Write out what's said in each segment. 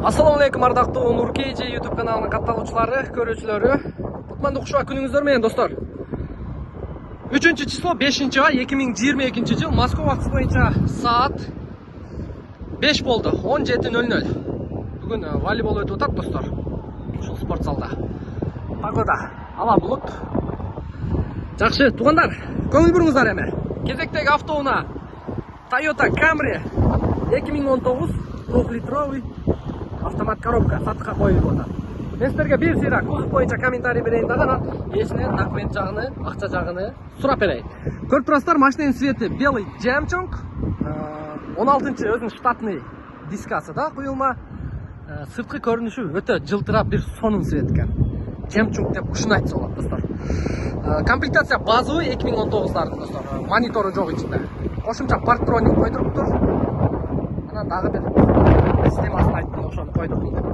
Assalamu alaikum ардактуу Нур KG YouTube каналынын катталуучулары, көрүүчүлөрү. Кутмандуу кушуа күнүңүздөр менен достор. 3-число 5-ай 2022 жыл Москва убакыты боюнча саат 5 болду. 17:00. Бүгүн волейбол өтүп атат достор. Ушул спорт залда. Погода ала булут. Жакшы, туугандар, көңүл буруңуздар эми. Кезектеги автоунаа Toyota Camry 2019 2-литровый автомат коробка сатыкка коюлуп атат. Мен силерге бир сыйра кузов боюнча комментарий берейин дагы, анан эсинен документ жагыны, акча жагыны сурап берейин. Көрүп турасыздар, машинанын цвети белый жемчуг. 16-чы өзүнүн штатный дискасы да куюлма. Сырткы көрүнүшү өтө жылтырап бир сонун цвет экен. Жемчуг деп ушуну айтса болот достор. Комплектация базовый 2019-дардын достор. Монитору жок ичинде. Кошумча парктроник койдуруптур. Анан дагы бир системасын айттым, ошону койдурдум деп.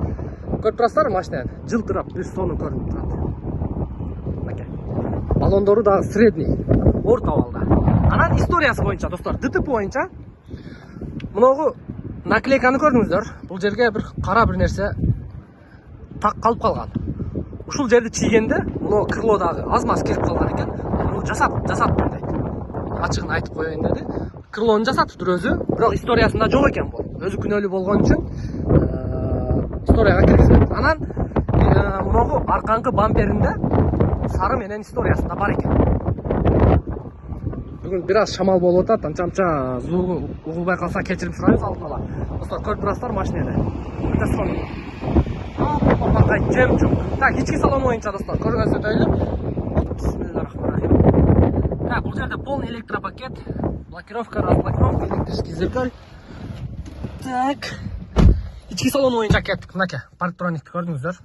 Көрүп турасыздар, машинанын жылтырап бир сонун көрүнүп турат. Мынакей. Баллондору дагы средний, орто абалда. Анан историясы боюнча достор, ДТП боюнча мыногу наклейканы көрдүңүздөр. Бул жерге бир кара бир нерсе так калып калган. Ушул жерди чийгенде мына крылодагы аз-маз кирип калган экен. Муну жасап дейт. Ачыгын айтып коеюн деди. Крылону жасатыптыр өзү, бирок историясында жок экен бул. Өзү күнөөлүү болгон үчүн историяга киргизбейт. Анан мыногу аркаңкы бамперинде сары менен историясында бар экен. Бүгүн бир аз шамал болуп атат, анча звугу угулбай калса кечирим сурайбыз алдын ала. Достор, көрүп турасыздар машинени. Өтө сонун. Апакай жемчуг. Так, ички салон боюнча достор, көргөнсү өтөлү. Бисмиллахиррахманиррахим. Так, бул жерде полный электропакет, блокировка, разблокировка, электрический зеркаль. Так, ички салон боюнча кеттик. Мынакей, парктроникти көрдүңүздөр.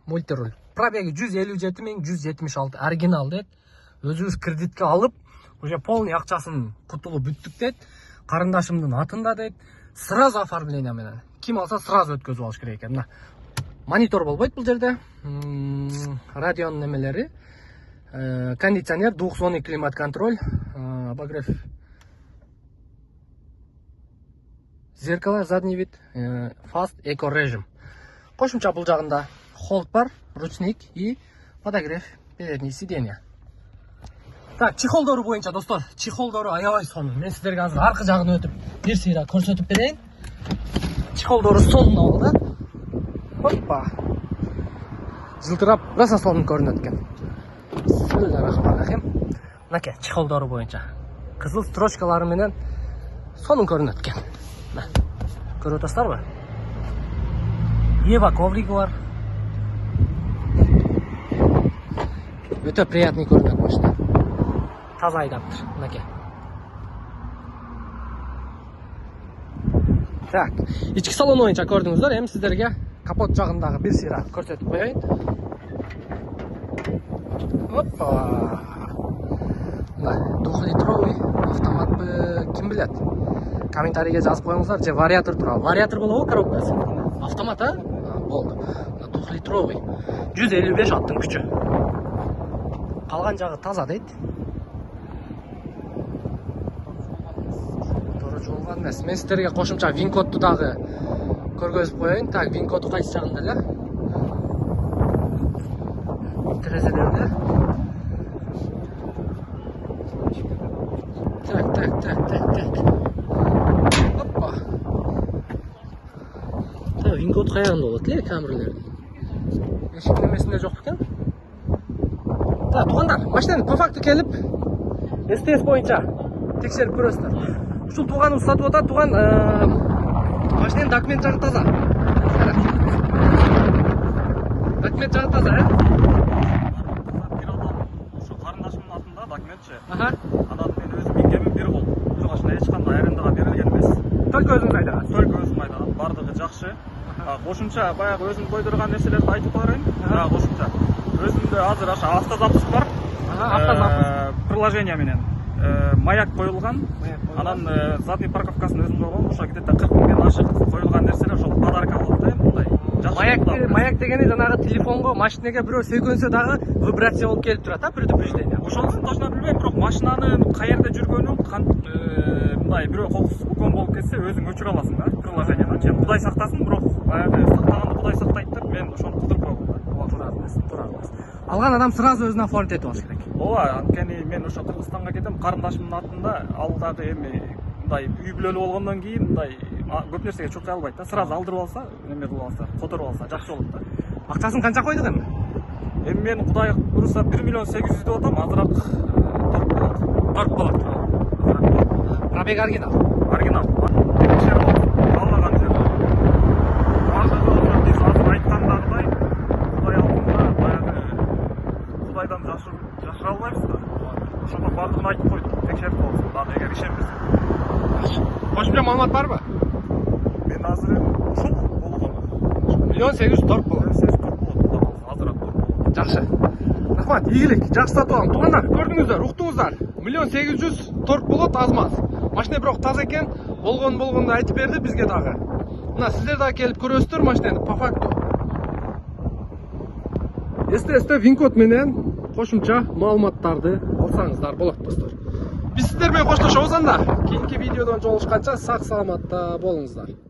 Мультируль. Пробеги 157.176 оригинал дейт. Өзүбүз кредитке алып, уже полный акчасын кутулуп бүттүк дейт. Карындашымдын атында дейт. Сразу оформление менен. Ким алса сразу өткөзүп алыш керек экен. Мына монитор болбойт бул жерде. Радионун немелери. Кондиционер, двухзонный климат контроль, обогрев зеркало, задний вид, fast эко режим. Кошумча бул жагында холд бар, ручник и подогрев передние сиденья. Так, чехолдору боюнча достор, чехолдору аябай сонун. Мен сиздерге азыр аркы жагын өтүп, бир сыйра көрсөтүп берейин. Чехолдору сонун абалда. Хоппа. Жылтырап, раса сонун көрүнөт экен. Бисмиллахиррахманиррахим. Мынакей, чехолдору боюнча кызыл строчкалары менен сонун көрүнөт экен. Көрүп атасыздарбы? Ева ковриги бар. Өтө приятный көрүнөт машина. Таза айдаптыр. Мынакей. Так, ички салон боюнча көрдүңүздөр. Эми сиздерге капот жагындагы бир сыйра көрсөтүп коеюн. Опа. Мына 2-литровый автоматпы, ким билет? Комментарийге жазып коюңуздар, же вариатор туралы. Вариатор болобу коробкасы? Автомат, а? Болду. 2-литровый. 155 аттын күчү. Калган жагы таза дейт. Тору жолгон эмес. Мен сиздерге кошумча вин кодту дагы көргөзүп коеюн. Так, вин коду кайсы жагында эле? Терезелерде. Так. Опа. Так, вин код каягында болот эле камерлердин? Эшик немесинде жок экен? Так, туугандар, машинаны по факту келип СТС боюнча текшерип көрөсүздөр. Ушул тууганыбыз сатып атат, тууган машинанын документ жагы таза. Документ жагы таза, Ошо карындашымдын атында документчи. Аха. Анан мен өзүм мингемим бир кол. Бул машина эч кандай арендага берилген эмес. Только өзүңүз айдаган. Только өзүм айдаган. Бардыгы жакшы. Кошумча баягы өзүм койдурган нерселерди айтып коеюн. Кошумча өзүмдө азыр аша автозапуск бар. Приложение менен маяк коюлган. Анан задний парковкасын өзүм койгом. Ошо где-то 40 миңден ашык коюлган нерселер ошол подарка болот да, мындай. Маяк дегени жанагы телефонго, машинеге бирөө сөйкөнсө дагы вибрация болуп келип турат да, предупреждение. Ошонусун точно билбейм, бирок машинанын каерде жүргөнүн мындай бирөө кокусу бүкөн болуп кетсе өзүң өчүрө аласың да, приложениеден. Кудай сактасын, бирок баягы сактаганды Кудай сактайт деп мен ошону кыдырып койгом да. Туура эмес. Алган адам сразу өзүнө оформить этип алыш керек. Ооба, анткени мен ошо Кыргызстанга кетем, карындашымдын атында, ал дагы эми мындай үй бүлөлүү болгондон кийин мындай көп нерсеге чуркай албайт да. Сразу алдырып алса, эме кылып алса, которуп алса жакшы болот да. Акчасын канча койдук эми? Эми мен Кудай буюрса 1 миллион 800 деп атам, азыраак торт болот. Пробег оригинал. Оригинал. Аллаган жер. Бардыгы биз азыр айткандагыдай Кудай алдында баягы Кудайдан жашыра албайбыз да. Ошондо бардыгын айтып койдум. Текшерип болсун, дагы эгер ишенбесе. Кошумча маалымат барбы? Мен азыр ушул болгону. 1 800 торт болот. Азыраак торт. Жакшы. Рахмат, ийгилик, жакшы сатып алам. Туугандар, көрдүңүздөр, уктуңуздар. 1 800 торт болот, аз-маз. Машина бирок таза экен, болгонду айтып берди бизге дагы. Мына сиздер дагы келип көрөсүздөр машинаны по факту. Эстесте вин-код менен кошумча маалыматтарды алсаңыздар болот, достор. Биз сиздер менен коштошобуз анда. Кийинки видеодон жолугушканча сак саламатта болуңуздар.